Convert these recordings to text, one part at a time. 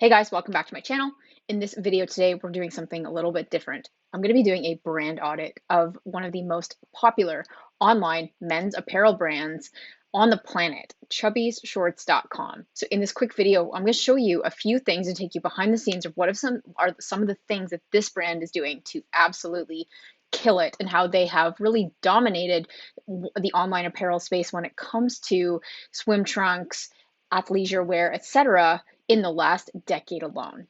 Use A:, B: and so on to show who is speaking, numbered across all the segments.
A: Hey guys, welcome back to my channel. In this video today, we're doing something a little bit different. I'm going to be doing a brand audit of one of the most popular online men's apparel brands on the planet, chubbiesshorts.com. So in this quick video, I'm going to show you a few things and take you behind the scenes of what are some of the things that this brand is doing to absolutely kill it and how they have really dominated the online apparel space when it comes to swim trunks, athleisure wear, etc in the last decade alone.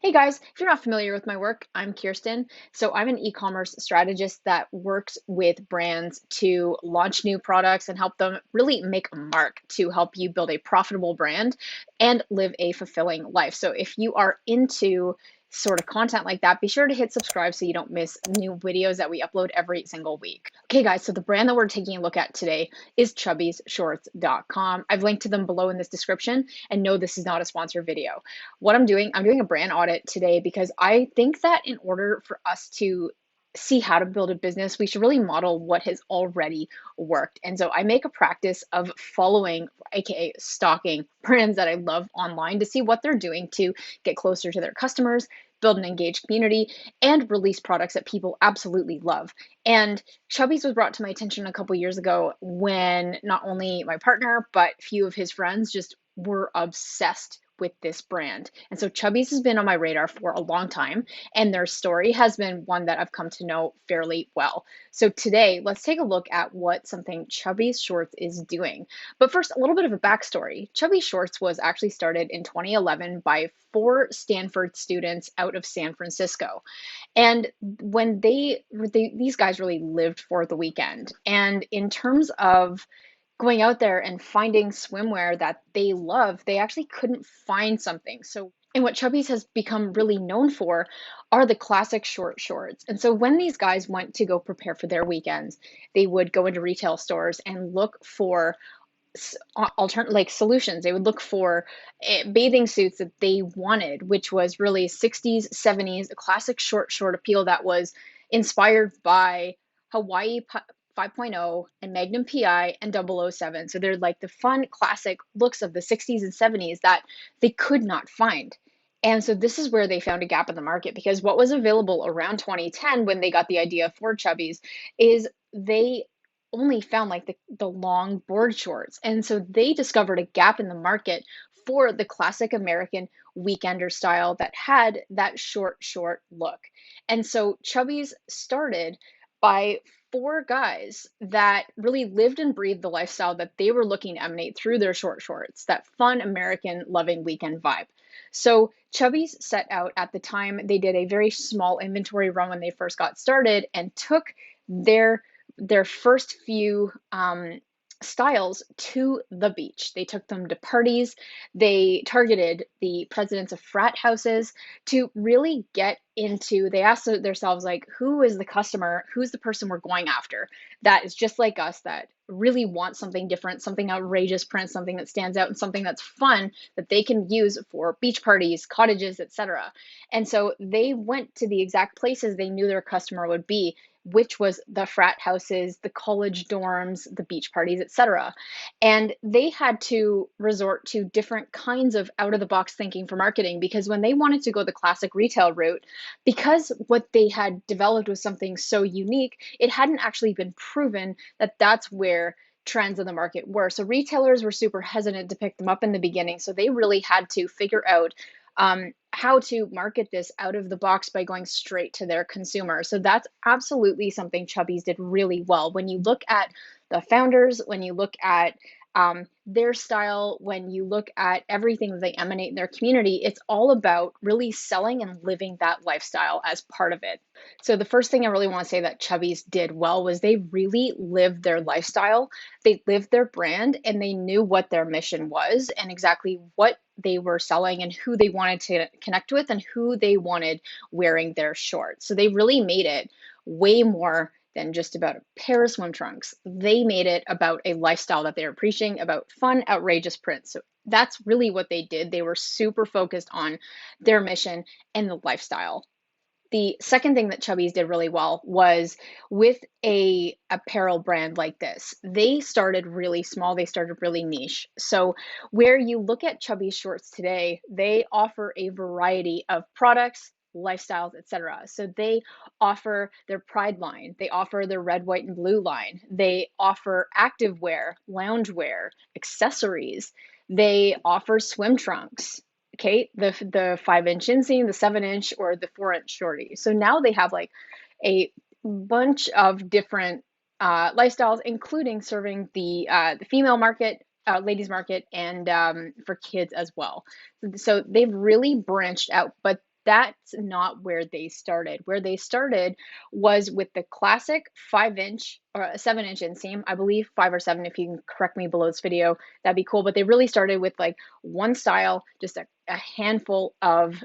A: Hey guys, if you're not familiar with my work, I'm Khierstyn. So I'm an e-commerce strategist that works with brands to launch new products and help them really make a mark to help you build a profitable brand and live a fulfilling life. So if you are into sort of content like that, be sure to hit subscribe so you don't miss new videos that we upload every single week. Okay guys, so the brand that we're taking a look at today is chubbiesshorts.com. I've linked to them below in this description, and no, this is not a sponsored video. What I'm doing a brand audit today because I think that in order for us to see how to build a business, we should really model what has already worked. And so I make a practice of following, aka stalking, brands that I love online to see what they're doing to get closer to their customers, build an engaged community, and release products that people absolutely love. And Chubbies was brought to my attention a couple years ago when not only my partner, but a few of his friends just were obsessed with this brand. And so Chubbies has been on my radar for a long time, and their story has been one that I've come to know fairly well. So today, let's take a look at what something Chubbies Shorts is doing. But first, a little bit of a backstory. Chubbies Shorts was actually started in 2011 by 4 Stanford students out of San Francisco. And when these guys really lived for the weekend. And in terms of going out there and finding swimwear that they love, they actually couldn't find something. So, and what Chubbies has become really known for are the classic short shorts. And so when these guys went to go prepare for their weekends, they would go into retail stores and look for alternate like solutions. They would look for bathing suits that they wanted, which was really 60s, 70s, a classic short appeal that was inspired by Hawaii 5.0 and Magnum PI and 007. So they're like the fun classic looks of the 60s and 70s that they could not find. And so this is where they found a gap in the market, because what was available around 2010 when they got the idea for Chubbies is they only found like the long board shorts. And so they discovered a gap in the market for the classic American weekender style that had that short look. And so Chubbies started by 4 guys that really lived and breathed the lifestyle that they were looking to emanate through their short shorts, that fun American loving weekend vibe. So Chubbies set out at the time, they did a very small inventory run when they first got started and took their first few styles to the beach. They took them to parties. They targeted the presidents of frat houses to really get into, they asked themselves, like, who is the customer? Who's the person we're going after that is just like us, that really wants something different, something outrageous print, something that stands out, and something that's fun that they can use for beach parties, cottages, etc. And so they went to the exact places they knew their customer would be, which was the frat houses, the college dorms, the beach parties, etc. And they had to resort to different kinds of out of the box thinking for marketing, because when they wanted to go the classic retail route, because what they had developed was something so unique, it hadn't actually been proven that that's where trends in the market were. So retailers were super hesitant to pick them up in the beginning. So they really had to figure out how to market this out of the box by going straight to their consumer. So that's absolutely something Chubbies did really well. When you look at the founders, when you look at their style, when you look at everything that they emanate in their community, it's all about really selling and living that lifestyle as part of it. So the first thing I really want to say that Chubbies did well was they really lived their lifestyle. They lived their brand, and they knew what their mission was and exactly what they were selling and who they wanted to connect with and who they wanted wearing their shorts. So they really made it way more than just about a pair of swim trunks. They made it about a lifestyle that they were preaching, about fun, outrageous prints. So that's really what they did. They were super focused on their mission and the lifestyle. The second thing that Chubbies did really well was with a apparel brand like this. They started really small, they started really niche. So where you look at Chubbies shorts today, they offer a variety of products, lifestyles, etc. So they offer their Pride line, they offer their red, white, and blue line, they offer activewear, loungewear, accessories, they offer swim trunks. Okay, the 5-inch inseam, the 7-inch, or the 4-inch shorty. So now they have like a bunch of different lifestyles, including serving the female market, ladies market, and for kids as well. So they've really branched out, but that's not where they started. Where they started was with the classic 5-inch or a 7-inch inseam, I believe 5 or 7. If you can correct me below this video, that'd be cool. But they really started with like one style, just a handful of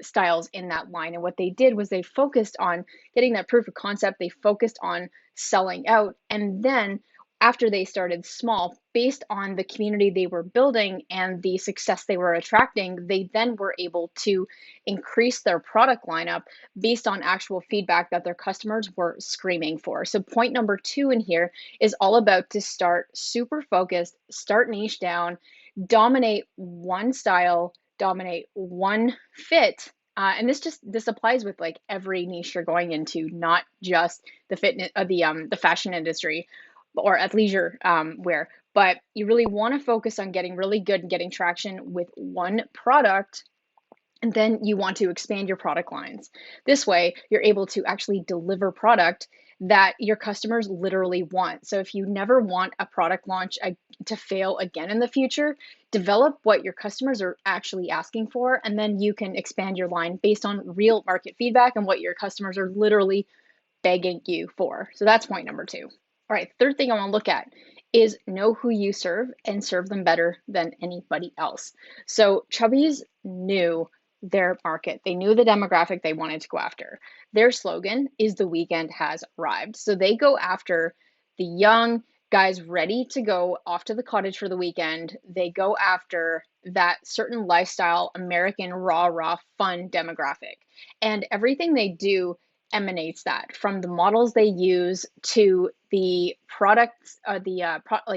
A: styles in that line. And what they did was they focused on getting that proof of concept. They focused on selling out. And then after they started small, based on the community they were building and the success they were attracting, they then were able to increase their product lineup based on actual feedback that their customers were screaming for. So point number 2 in here is all about to start super focused, start niche down, dominate one style, dominate one fit. And this applies with like every niche you're going into, not just the fitness, the fashion industry or athleisure wear. But you really want to focus on getting really good and getting traction with one product, and then you want to expand your product lines. This way, you're able to actually deliver product that your customers literally want. So if you never want a product launch to fail again in the future, develop what your customers are actually asking for, and then you can expand your line based on real market feedback and what your customers are literally begging you for. So that's point number 2. All right, third thing I want to look at is know who you serve and serve them better than anybody else. So Chubbies knew their market. They knew the demographic they wanted to go after. Their slogan is "The weekend has arrived." So they go after the young guys ready to go off to the cottage for the weekend. They go after that certain lifestyle, American raw fun demographic. And everything they do emanates that, from the models they use to the products, like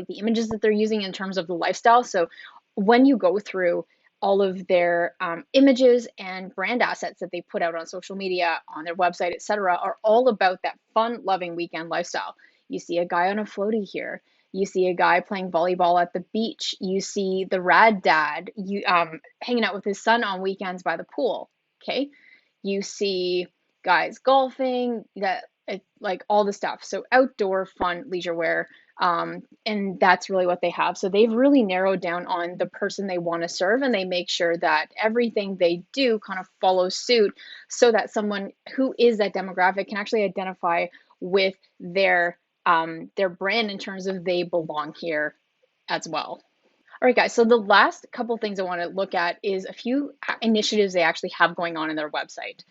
A: the images that they're using in terms of the lifestyle. So when you go through all of their images and brand assets that they put out on social media, on their website, etc., are all about that fun-loving weekend lifestyle. You see a guy on a floaty here. You see a guy playing volleyball at the beach. You see the rad dad hanging out with his son on weekends by the pool. Okay, you see guys golfing, like all the stuff. So outdoor fun leisure wear, and that's really what they have. So they've really narrowed down on the person they want to serve, and they make sure that everything they do kind of follows suit, so that someone who is that demographic can actually identify with their brand in terms of they belong here as well. All right, guys, so the last couple things I want to look at is a few initiatives they actually have going on in their website.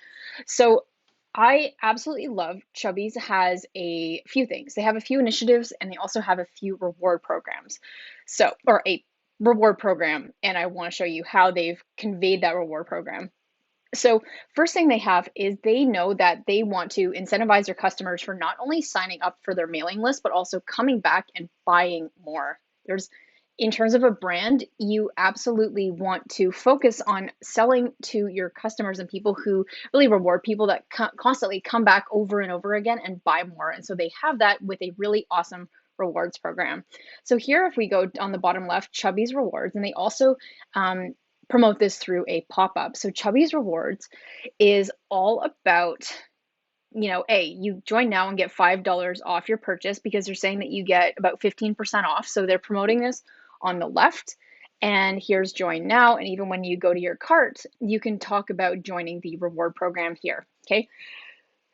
A: So I absolutely love Chubbies has a few things. They have a few initiatives, and they also have a few reward programs. So, or a reward program, and I want to show you how they've conveyed that reward program. So first thing they have is they know that they want to incentivize their customers for not only signing up for their mailing list, but also coming back and buying more. In terms of a brand, you absolutely want to focus on selling to your customers and people who really reward people that constantly come back over and over again and buy more. And so they have that with a really awesome rewards program. So here, if we go on the bottom left, Chubbies Rewards, and they also promote this through a pop-up. So Chubbies Rewards is all about, you join now and get $5 off your purchase, because they're saying that you get about 15% off. So they're promoting this on the left, and here's join now. And even when you go to your cart, you can talk about joining the reward program here. Okay.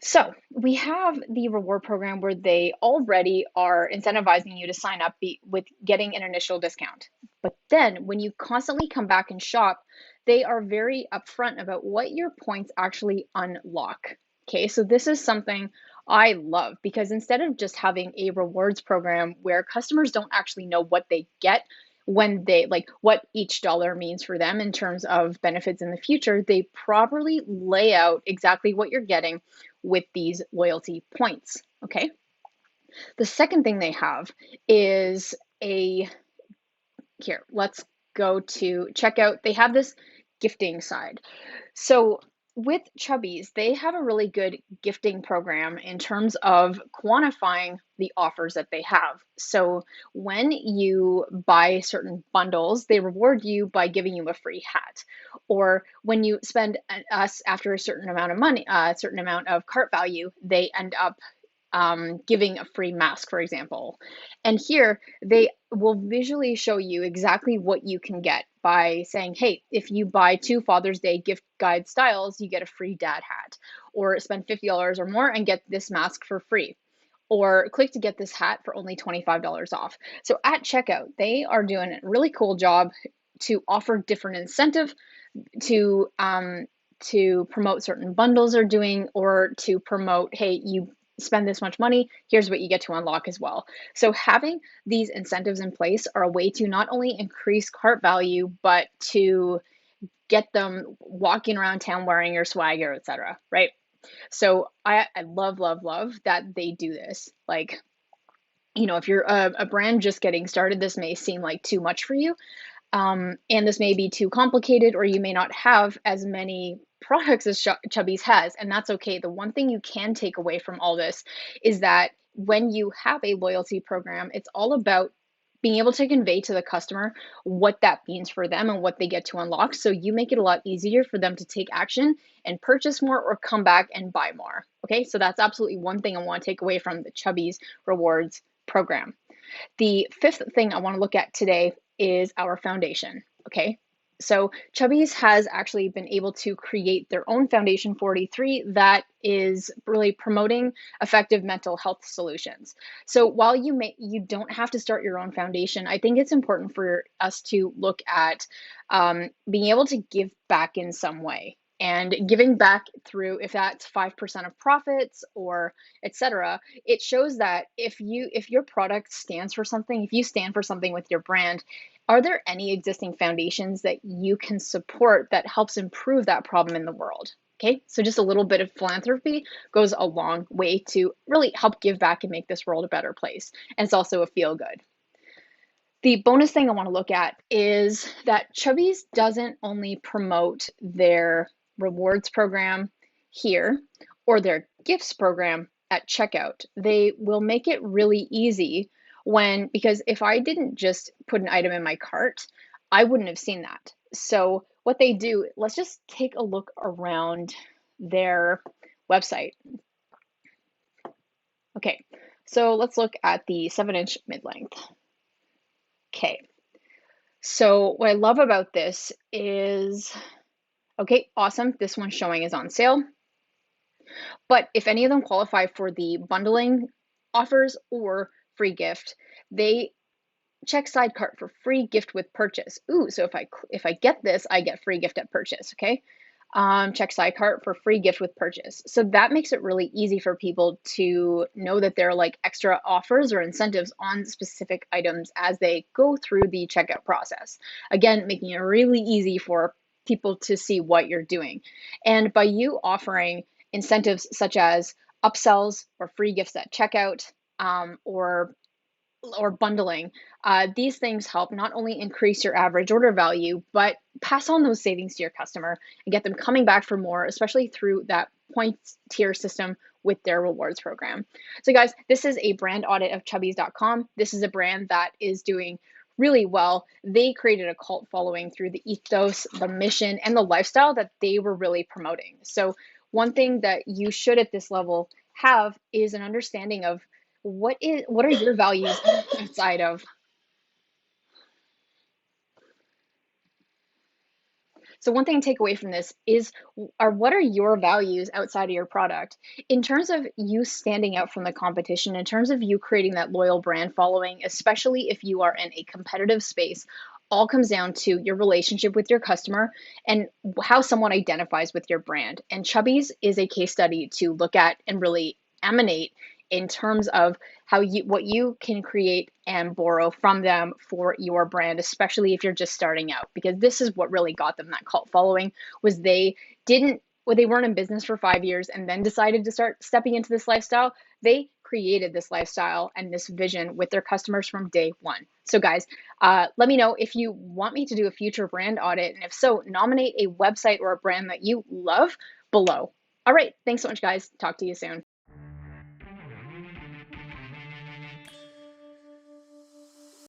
A: So we have the reward program where they already are incentivizing you to sign up with getting an initial discount. But then when you constantly come back and shop, they are very upfront about what your points actually unlock. Okay, so this is something I love, because instead of just having a rewards program where customers don't actually know what they get when they like what each dollar means for them in terms of benefits in the future, they properly lay out exactly what you're getting with these loyalty points. Okay. The second thing they have is here, let's go to checkout. They have this gifting side. So with Chubbies, they have a really good gifting program in terms of quantifying the offers that they have. So when you buy certain bundles, they reward you by giving you a free hat. Or when you spend us after a certain amount of money, a certain amount of cart value, they end up giving a free mask, for example. And here they will visually show you exactly what you can get by saying, hey, if you buy 2 Father's Day gift guide styles, you get a free dad hat, or spend $50 or more and get this mask for free, or click to get this hat for only $25 off. So at checkout, they are doing a really cool job to offer different incentive to promote certain bundles they're doing, or to promote, hey, you spend this much money, here's what you get to unlock as well. So having these incentives in place are a way to not only increase cart value, but to get them walking around town wearing your swagger, etc. Right? So I love, love, love that they do this. Like, if you're a brand just getting started, this may seem like too much for you. And this may be too complicated, or you may not have as many products as Chubbies has, and that's okay. The one thing you can take away from all this is that when you have a loyalty program, it's all about being able to convey to the customer what that means for them and what they get to unlock. So you make it a lot easier for them to take action and purchase more or come back and buy more. Okay, so that's absolutely one thing I want to take away from the Chubbies Rewards program. The fifth thing I want to look at today is our foundation. Okay, so Chubbies has actually been able to create their own foundation 43 that is really promoting effective mental health solutions. So while you don't have to start your own foundation, I think it's important for us to look at being able to give back in some way. And giving back through, if that's 5% of profits or etc., it shows that if your product stands for something, if you stand for something with your brand, are there any existing foundations that you can support that helps improve that problem in the world? Okay, so just a little bit of philanthropy goes a long way to really help give back and make this world a better place. And it's also a feel good. The bonus thing I want to look at is that Chubbies doesn't only promote their rewards program here or their gifts program at checkout. They will make it really easy because if I didn't just put an item in my cart, I wouldn't have seen that. So what they do, let's just take a look around their website. Okay, so let's look at the 7-inch mid-length. Okay, so what I love about this is, okay, awesome, this one's showing is on sale. But if any of them qualify for the bundling offers or free gift, they check side cart for free gift with purchase. Ooh, so if I get this, I get free gift at purchase, okay? Check side cart for free gift with purchase. So that makes it really easy for people to know that there are like extra offers or incentives on specific items as they go through the checkout process. Again, making it really easy for people to see what you're doing. And by you offering incentives such as upsells or free gifts at checkout, or bundling, these things help not only increase your average order value, but pass on those savings to your customer and get them coming back for more, especially through that points tier system with their rewards program. So guys, this is a brand audit of Chubbies.com. This is a brand that is doing really well. They created a cult following through the ethos, the mission, and the lifestyle that they were really promoting. So one thing that you should at this level have is an understanding of what are your values outside of. So one thing to take away from this is, what are your values outside of your product in terms of you standing out from the competition, in terms of you creating that loyal brand following, especially if you are in a competitive space. All comes down to your relationship with your customer and how someone identifies with your brand. And Chubbies is a case study to look at and really emanate in terms of what you can create and borrow from them for your brand, especially if you're just starting out, because this is what really got them that cult following. Was didn't they weren't in business for 5 years and then decided to start stepping into this lifestyle. They created this lifestyle and this vision with their customers from day one. So guys, let me know if you want me to do a future brand audit, and if so, nominate a website or a brand that you love below. All right, thanks so much, guys. Talk to you soon.